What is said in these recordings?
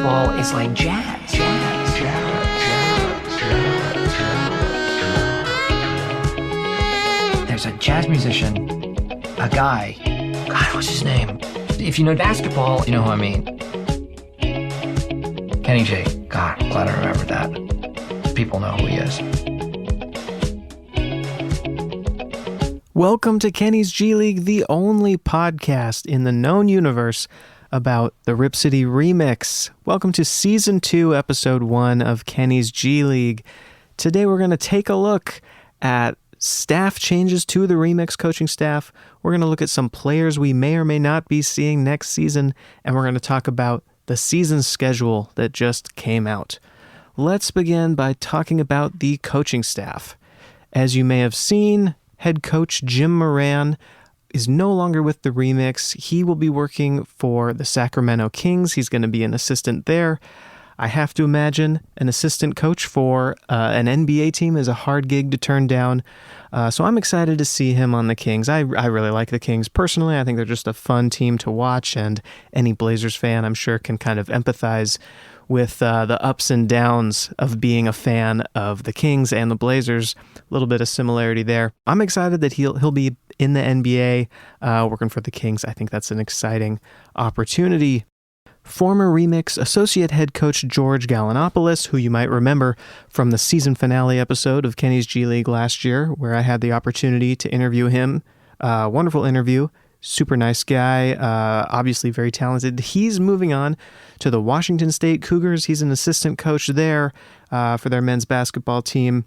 basketball is like jazz. There's a jazz musician, a guy. God, what's his name? If you know basketball, you know who I mean. Kenny G. God, I'm glad I remembered that. People know who he is. Welcome to Kenny's G League, the only podcast in the known universe about the Rip City Remix. Welcome to Season 2, Episode 1 of Kenny's G League. Today we're going to take a look at staff changes to the Remix coaching staff. We're going to look at some players we may or may not be seeing next season, and we're going to talk about the season schedule that just came out. Let's begin by talking about the coaching staff. As you may have seen, head coach Jim Moran is no longer with the Remix. He will be working for the Sacramento Kings. He's going to be an assistant there. I have to imagine an assistant coach for an NBA team is a hard gig to turn down. So I'm excited to see him on the Kings. I really like the Kings personally. I think they're just a fun team to watch, and any Blazers fan, I'm sure, can kind of empathize with the ups and downs of being a fan of the Kings and the Blazers. A little bit of similarity there. I'm excited that he'll be in the NBA working for the Kings. I think that's an exciting opportunity. Former Remix associate head coach George Gallinopoulos, who you might remember from the season finale episode of Kenny's G League last year, where I had the opportunity to interview him. Wonderful interview. Super nice guy, obviously very talented. He's moving on to the Washington State Cougars. He's an assistant coach there for their men's basketball team.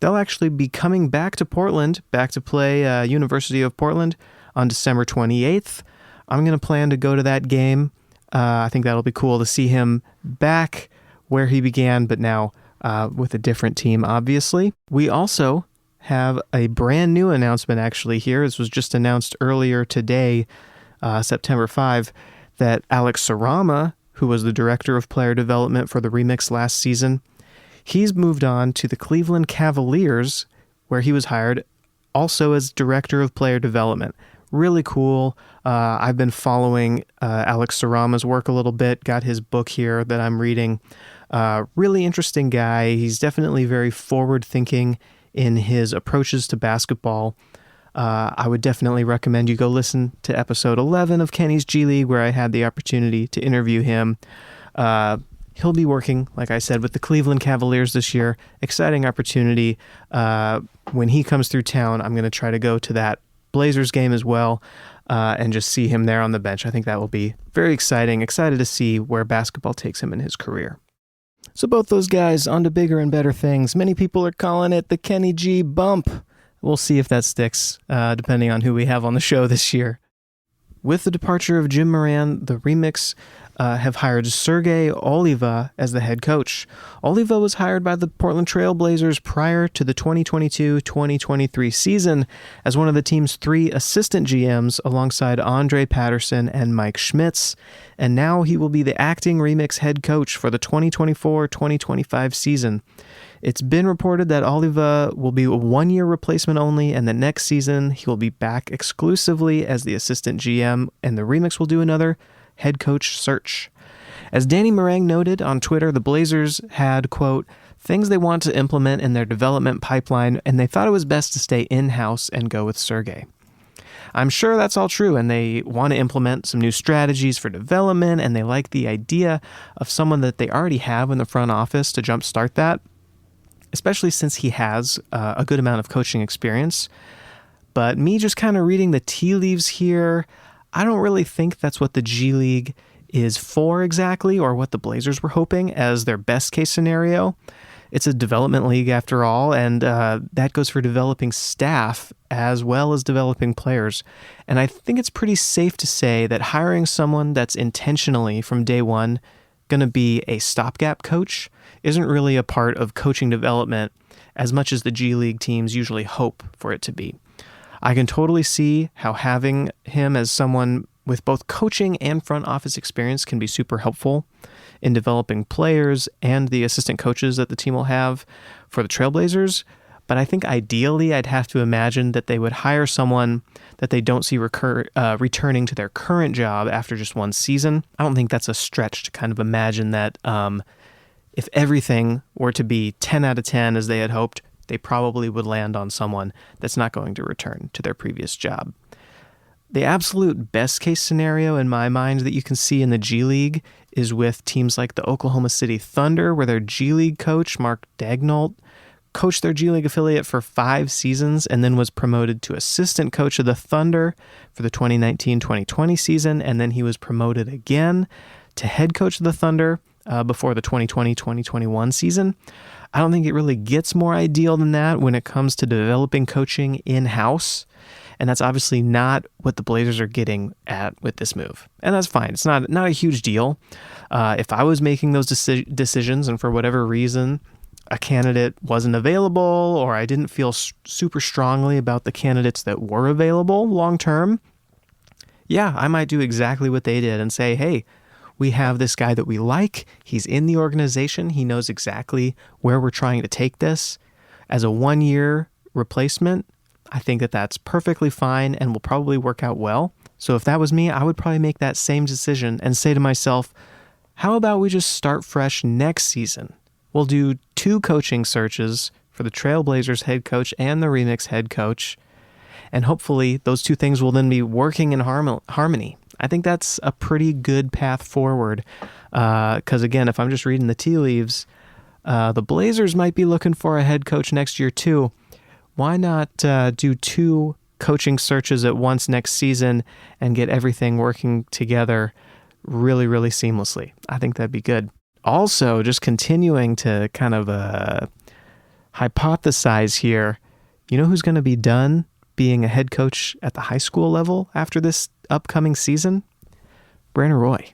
They'll actually be coming back to Portland, back to play University of Portland on December 28th. I'm going to plan to go to that game. I think that'll be cool to see him back where he began, but now with a different team, obviously. We also have a brand new announcement actually here. This was just announced earlier today, September 5, that Alex Sarama, who was the director of player development for the Remix last season, he's moved on to the Cleveland Cavaliers, where he was hired also as director of player development. Really cool. I've been following Alex Sarama's work a little bit, got his book here that I'm reading. Really interesting guy. He's definitely very forward-thinking in his approaches to basketball. I would definitely recommend you go listen to episode 11 of Kenny's G League, where I had the opportunity to interview him. He'll be working, like I said, with the Cleveland Cavaliers this year. Exciting opportunity. When he comes through town, I'm going to try to go to that Blazers game as well, and just see him there on the bench. I think that will be very exciting. Excited to see where basketball takes him in his career. So both those guys on to bigger and better things. Many people are calling it the Kenny G bump. We'll see if that sticks, depending on who we have on the show this year. With the departure of Jim Moran, the Remix have hired Sergey Oliva as the head coach. Oliva was hired by the Portland Trail Blazers prior to the 2022-2023 season as one of the team's 3 assistant GMs alongside Andre Patterson and Mike Schmitz, and now he will be the acting Remix head coach for the 2024-2025 season. It's been reported that Oliva will be a 1-year replacement only, and the next season he will be back exclusively as the assistant GM, and the Remix will do another head coach search. As Danny Marang noted on Twitter, the Blazers had, quote, things they want to implement in their development pipeline, and they thought it was best to stay in-house and go with Sergey. I'm sure that's all true, and they want to implement some new strategies for development, and they like the idea of someone that they already have in the front office to jumpstart that, especially since he has a good amount of coaching experience. But me just kind of reading the tea leaves here, I don't really think that's what the G League is for exactly, or what the Blazers were hoping as their best case scenario. It's a development league after all, and that goes for developing staff as well as developing players. And I think it's pretty safe to say that hiring someone that's intentionally from day one going to be a stopgap coach isn't really a part of coaching development as much as the G League teams usually hope for it to be. I can totally see how having him as someone with both coaching and front office experience can be super helpful in developing players and the assistant coaches that the team will have for the Trailblazers. But I think ideally I'd have to imagine that they would hire someone that they don't see returning to their current job after just one season. I don't think that's a stretch to kind of imagine that if everything were to be 10 out of 10 as they had hoped, they probably would land on someone that's not going to return to their previous job. The absolute best case scenario in my mind that you can see in the G League is with teams like the Oklahoma City Thunder, where their G League coach, Mark Daigneault, coached their G League affiliate for 5 seasons and then was promoted to assistant coach of the Thunder for the 2019-2020 season, and then he was promoted again to head coach of the Thunder before the 2020-2021 season. I don't think it really gets more ideal than that when it comes to developing coaching in-house. And that's obviously not what the Blazers are getting at with this move. And that's fine. It's not a huge deal. If I was making those decisions and for whatever reason a candidate wasn't available or I didn't feel super strongly about the candidates that were available long term, yeah, I might do exactly what they did and say, hey, we have this guy that we like. He's in the organization. He knows exactly where we're trying to take this. As a 1-year replacement, I think that that's perfectly fine and will probably work out well. So if that was me, I would probably make that same decision and say to myself, how about we just start fresh next season? We'll do 2 coaching searches for the Trailblazers head coach and the Remix head coach. And hopefully those 2 things will then be working in harmony. I think that's a pretty good path forward. Because again, if I'm just reading the tea leaves, the Blazers might be looking for a head coach next year too. Why not do 2 coaching searches at once next season and get everything working together really, really seamlessly? I think that'd be good. Also, just continuing to kind of hypothesize here, you know who's going to be done being a head coach at the high school level after this upcoming season? Brandon Roy.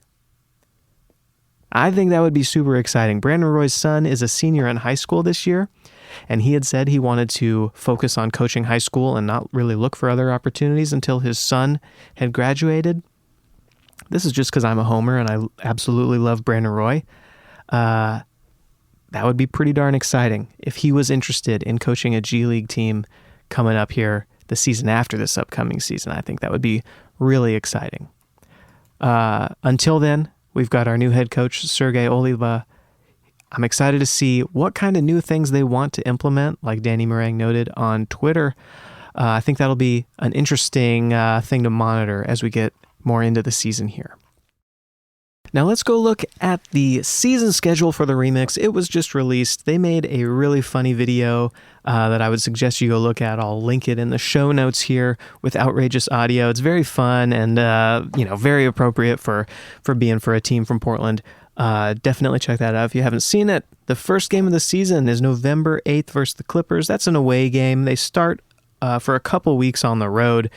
I think that would be super exciting. Brandon Roy's son is a senior in high school this year, and he had said he wanted to focus on coaching high school and not really look for other opportunities until his son had graduated. This is just because I'm a homer and I absolutely love Brandon Roy. That would be pretty darn exciting if he was interested in coaching a G League team coming up here the season after this upcoming season. I think that would be really exciting. Until then, we've got our new head coach, Sergey Oliva. I'm excited to see what kind of new things they want to implement, like Danny Meringue noted on Twitter. I think that'll be an interesting thing to monitor as we get more into the season here. Now let's go look at the season schedule for the Remix. It was just released. They made a really funny video that I would suggest you go look at. I'll link it in the show notes here with outrageous audio. It's very fun and very appropriate for being for a team from Portland. Definitely check that out if you haven't seen it. The first game of the season is November 8th versus the Clippers. That's an away game. They start for a couple weeks on the road.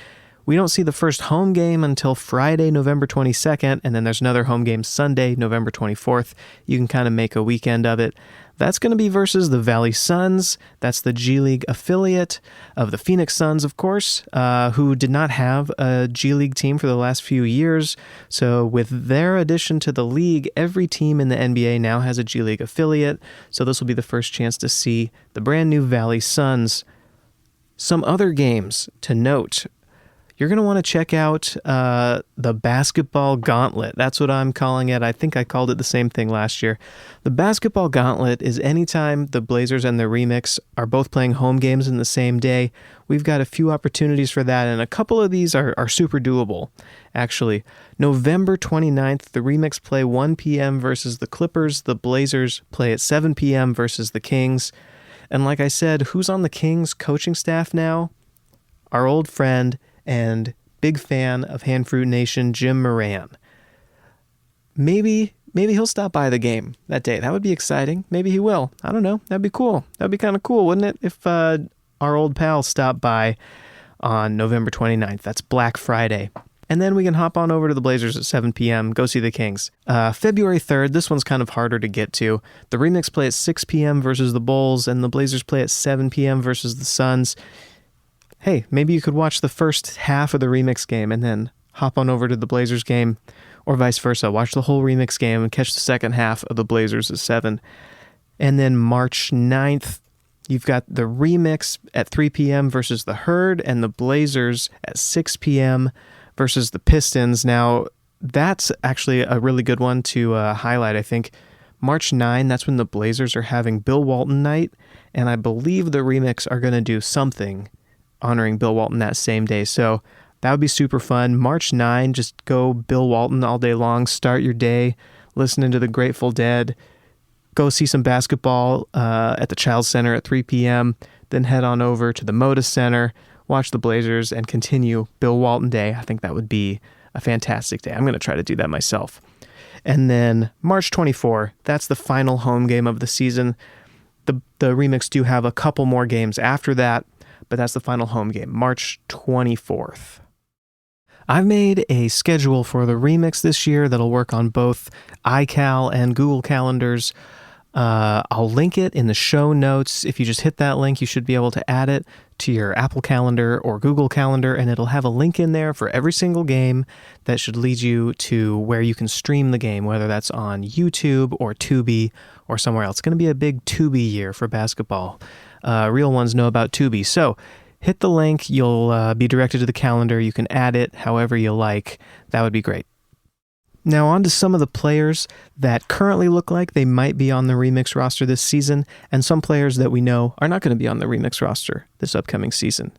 We don't see the first home game until Friday, November 22nd, and then there's another home game Sunday, November 24th. You can kind of make a weekend of it. That's going to be versus the Valley Suns. That's the G League affiliate of the Phoenix Suns, of course, who did not have a G League team for the last few years. So with their addition to the league, every team in the NBA now has a G League affiliate. So this will be the first chance to see the brand new Valley Suns. Some other games to note. You're going to want to check out the Basketball Gauntlet. That's what I'm calling it. I think I called it the same thing last year. The Basketball Gauntlet is anytime the Blazers and the Remix are both playing home games in the same day. We've got a few opportunities for that, and a couple of these are super doable, actually. November 29th, the Remix play 1 p.m. versus the Clippers. The Blazers play at 7 p.m. versus the Kings. And like I said, who's on the Kings coaching staff now? Our old friend and big fan of Hand Fruit Nation, Jim Moran. Maybe he'll stop by the game that day. That would be exciting. Maybe he will. I don't know. That'd be cool. That'd be kind of cool, wouldn't it? If our old pal stopped by on November 29th. That's Black Friday. And then we can hop on over to the Blazers at 7 p.m., go see the Kings. February 3rd, this one's kind of harder to get to. The Remix play at 6 p.m. versus the Bulls, and the Blazers play at 7 p.m. versus the Suns. Hey, maybe you could watch the first half of the Remix game and then hop on over to the Blazers game, or vice versa. Watch the whole Remix game and catch the second half of the Blazers at 7. And then March 9th, You've got the Remix at 3 p.m. versus the Herd, and the Blazers at 6 p.m. versus the Pistons. Now, that's actually a really good one to highlight, I think. March 9, that's when the Blazers are having Bill Walton night, and I believe the Remix are going to do something honoring Bill Walton that same day. So that would be super fun. March 9, just go Bill Walton all day long. Start your day listening to the Grateful Dead. Go see some basketball at the Child Center at 3 p.m. Then head on over to the Moda Center, watch the Blazers, and continue Bill Walton Day. I think that would be a fantastic day. I'm going to try to do that myself. And then March 24, that's the final home game of the season. The Remix do have a couple more games after that, but that's the final home game, March 24th. I've made a schedule for the Remix this year that'll work on both iCal and Google Calendars. I'll link it in the show notes. If you just hit that link, you should be able to add it to your Apple Calendar or Google Calendar, and it'll have a link in there for every single game that should lead you to where you can stream the game, whether that's on YouTube or Tubi or somewhere else. It's going to be a big Tubi year for basketball. Real ones know about Tubi. So hit the link. You'll be directed to the calendar. You can add it however you like. That would be great. Now on to some of the players that currently look like they might be on the Remix roster this season, and some players that we know are not going to be on the Remix roster this upcoming season.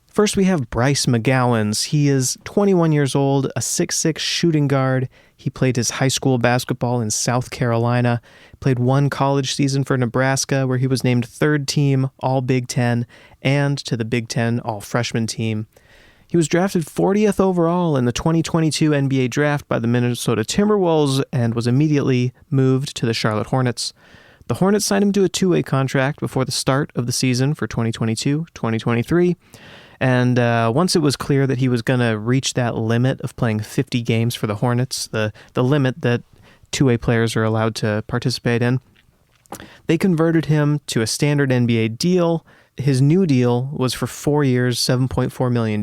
First, we have Bryce McGowens. He is 21 years old, a 6'6" shooting guard. He played his high school basketball in South Carolina, played one college season for Nebraska where he was named third team All Big Ten and to the Big Ten All Freshman team. He was drafted 40th overall in the 2022 NBA draft by the Minnesota Timberwolves and was immediately moved to the Charlotte Hornets. The Hornets signed him to a two-way contract before the start of the season for 2022-2023. And once it was clear that he was going to reach that limit of playing 50 games for the Hornets, the limit that two-way players are allowed to participate in, they converted him to a standard NBA deal. His new deal was for 4 years, $7.4 million,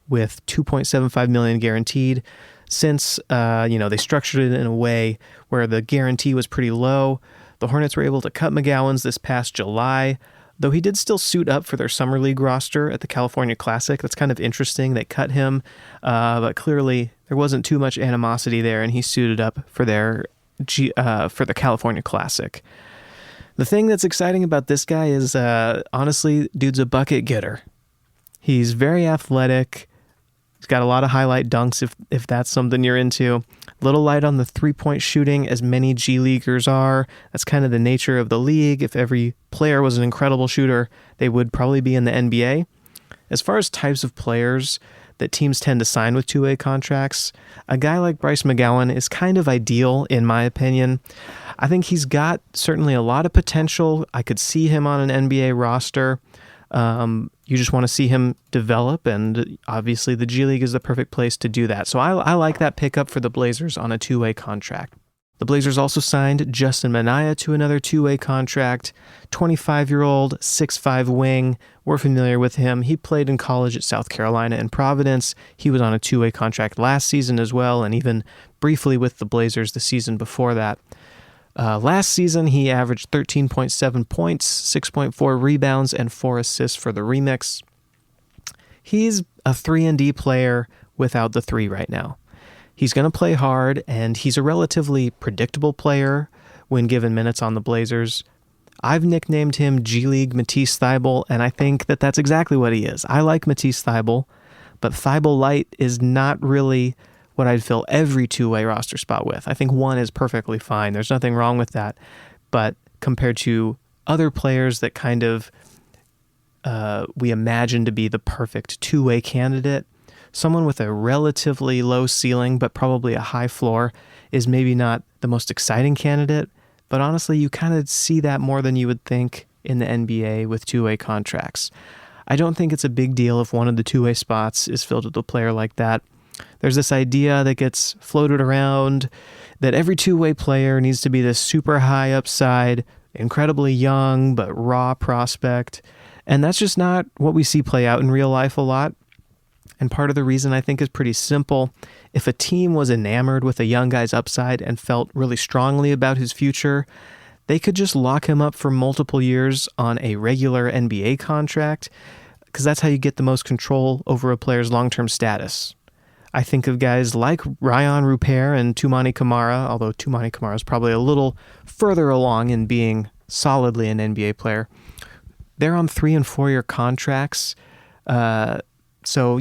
with $2.75 million guaranteed. Since they structured it in a way where the guarantee was pretty low, the Hornets were able to cut McGowens this past July, though he did still suit up for their Summer League roster at the California Classic. That's kind of interesting. They cut him, but clearly there wasn't too much animosity there, and he suited up for for the California Classic. The thing that's exciting about this guy is, honestly, dude's a bucket getter. He's very athletic. He's got a lot of highlight dunks if that's something you're into. A little light on the three-point shooting, as many G-Leaguers are. That's kind of the nature of the league. If every player was an incredible shooter, they would probably be in the NBA. As far as types of players that teams tend to sign with two-way contracts, a guy like Bryce McGowan is kind of ideal, in my opinion. I think he's got certainly a lot of potential. I could see him on an NBA roster. You just want to see him develop, and obviously the G League is the perfect place to do that. So I like that pickup for the Blazers on a two-way contract. The Blazers also signed Justin Minaya to another two-way contract. 25-year-old, 6'5" wing. We're familiar with him. He played in college at South Carolina and Providence. He was on a two-way contract last season as well, and even briefly with the Blazers the season before that. Last season, he averaged 13.7 points, 6.4 rebounds, and 4 assists for the Remix. He's a 3-and-D player without the 3 right now. He's going to play hard, and he's a relatively predictable player when given minutes on the Blazers. I've nicknamed him G-League Matisse Thybulle, and I think that that's exactly what he is. I like Matisse Thybulle, but Thybulle Light is not really what I'd fill every two-way roster spot with. I think one is perfectly fine. There's nothing wrong with that. But compared to other players that kind of we imagine to be the perfect two-way candidate, someone with a relatively low ceiling but probably a high floor is maybe not the most exciting candidate. But honestly, you kind of see that more than you would think in the NBA with two-way contracts. I don't think it's a big deal if one of the two-way spots is filled with a player like that. There's this idea that gets floated around that every two-way player needs to be this super high upside, incredibly young but raw prospect. And that's just not what we see play out in real life a lot. And part of the reason I think is pretty simple. If a team was enamored with a young guy's upside and felt really strongly about his future, they could just lock him up for multiple years on a regular NBA contract, because that's how you get the most control over a player's long-term status. I think of guys like Rayan Rupert and Toumani Camara, although Toumani Camara is probably a little further along in being solidly an NBA player. They're on 3 and 4 year contracts. So,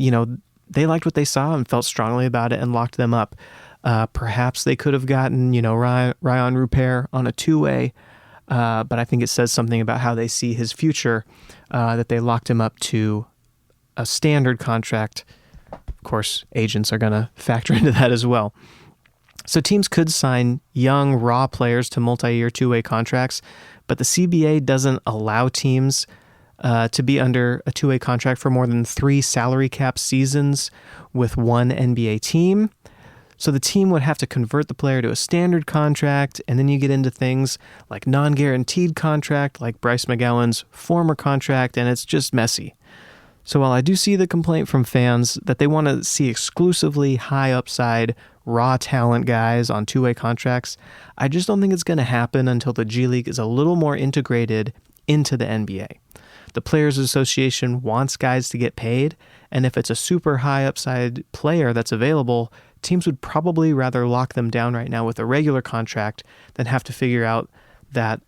they liked what they saw and felt strongly about it and locked them up. Perhaps they could have gotten, Rayan Rupert on a 2-way, but I think it says something about how they see his future, that they locked him up to a standard contract. Of course, agents are going to factor into that as well. So teams could sign young, raw players to multi-year 2-way contracts, but the CBA doesn't allow teams to be under a 2-way contract for more than 3 salary cap seasons with one NBA team. So the team would have to convert the player to a standard contract, and then you get into things like non-guaranteed contract, like Bryce McGowan's former contract, and it's just messy. So while I do see the complaint from fans that they want to see exclusively high upside, raw talent guys on 2-way contracts, I just don't think it's going to happen until the G League is a little more integrated into the NBA. The Players Association wants guys to get paid, and if it's a super high upside player that's available, teams would probably rather lock them down right now with a regular contract than have to figure out that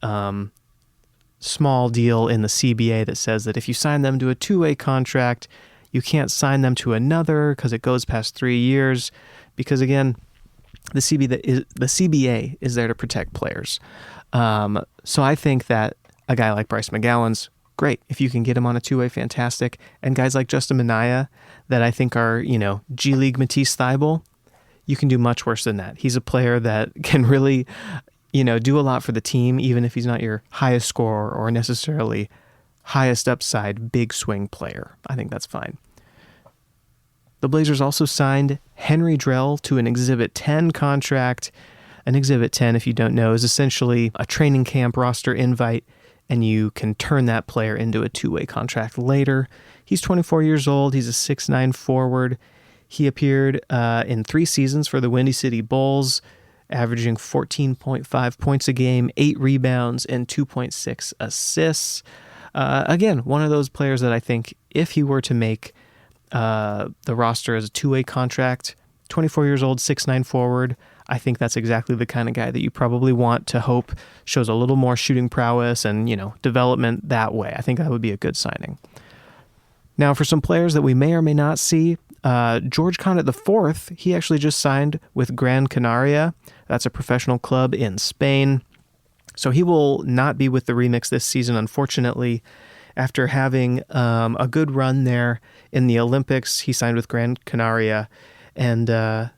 small deal in the CBA that says that if you sign them to a 2-way contract, you can't sign them to another because it goes past 3 years. Because again, the CBA is there to protect players. So I think that a guy like Bryce McGowan's great. If you can get him on a 2-way, fantastic. And guys like Justin Minaya that I think are, G League Matisse Thybulle, you can do much worse than that. He's a player that can really, do a lot for the team, even if he's not your highest scorer or necessarily highest upside big swing player. I think that's fine. The Blazers also signed Henry Drell to an Exhibit 10 contract. An Exhibit 10, if you don't know, is essentially a training camp roster invite, and you can turn that player into a 2-way contract later. He's 24 years old. He's a 6'9" forward. He appeared in 3 seasons for the Windy City Bulls, averaging 14.5 points a game, 8 rebounds, and 2.6 assists. Again, one of those players that I think if he were to make the roster as a 2-way contract, 24 years old, 6'9" forward, I think that's exactly the kind of guy that you probably want to hope shows a little more shooting prowess and, development that way. I think that would be a good signing. Now, for some players that we may or may not see, George Conditt IV, he actually just signed with Gran Canaria. That's a professional club in Spain. So he will not be with the Remix this season, unfortunately. After having a good run there in the Olympics, he signed with Gran Canaria. And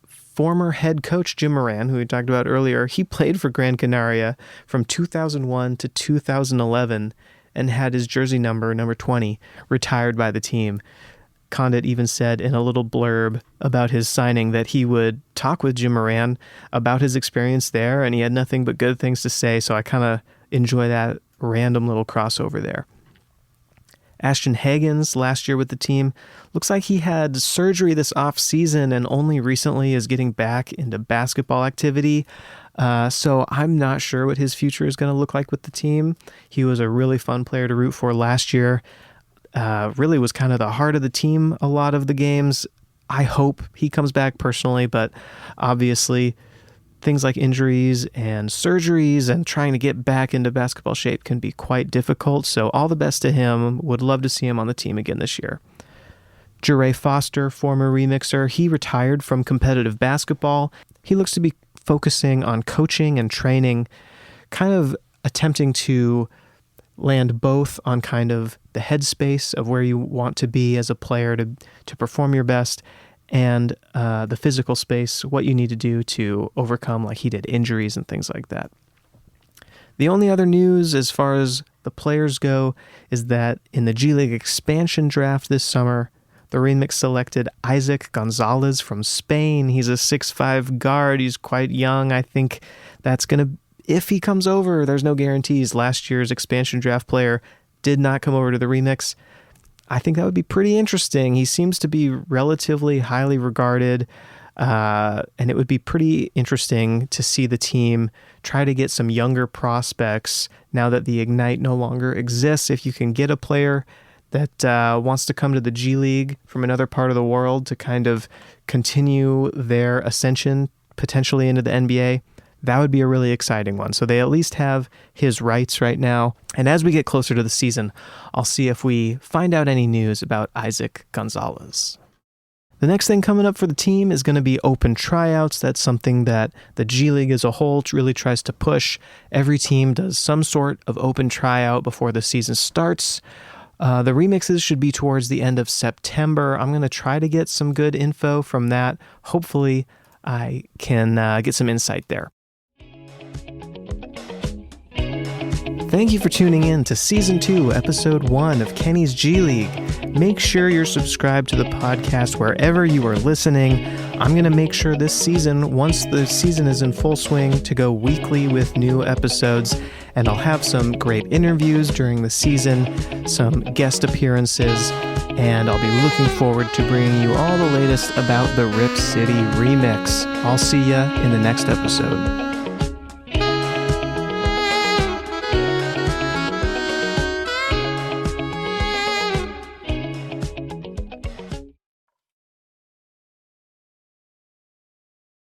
former head coach Jim Moran, who we talked about earlier, he played for Gran Canaria from 2001 to 2011 and had his jersey number 20, retired by the team. Conditt even said in a little blurb about his signing that he would talk with Jim Moran about his experience there, and he had nothing but good things to say, so I kind of enjoy that random little crossover there. Ashton Hagans, last year with the team, looks like he had surgery this off-season and only recently is getting back into basketball activity. So I'm not sure what his future is going to look like with the team. He was a really fun player to root for last year. Really was kind of the heart of the team a lot of the games. I hope he comes back personally, but obviously things like injuries and surgeries and trying to get back into basketball shape can be quite difficult. So all the best to him. Would love to see him on the team again this year. Jeray Foster, former remixer, he retired from competitive basketball. He looks to be focusing on coaching and training, kind of attempting to land both on kind of the headspace of where you want to be as a player to perform your best, and the physical space, what you need to do to overcome, like he did, injuries and things like that. The only other news as far as the players go is that in the G League expansion draft this summer, the Remix selected Isaac Gonzalez from Spain. He's a 6'5" guard. He's quite young. I think that's going to, if he comes over, there's no guarantees. Last year's expansion draft player did not come over to the Remix. I think that would be pretty interesting. He seems to be relatively highly regarded. And it would be pretty interesting to see the team try to get some younger prospects now that the Ignite no longer exists. If you can get a player that wants to come to the G League from another part of the world to kind of continue their ascension potentially into the NBA, that would be a really exciting one. So they at least have his rights right now. And as we get closer to the season, I'll see if we find out any news about Isaac Gonzalez. The next thing coming up for the team is going to be open tryouts. That's something that the G League as a whole really tries to push. Every team does some sort of open tryout before the season starts. The remixes should be towards the end of September. I'm going to try to get some good info from that. Hopefully, I can get some insight there. Thank you for tuning in to Season 2, Episode 1 of Kenny's G League. Make sure you're subscribed to the podcast wherever you are listening. I'm going to make sure this season, once the season is in full swing, to go weekly with new episodes. And I'll have some great interviews during the season, some guest appearances, and I'll be looking forward to bringing you all the latest about the Rip City Remix. I'll see ya in the next episode.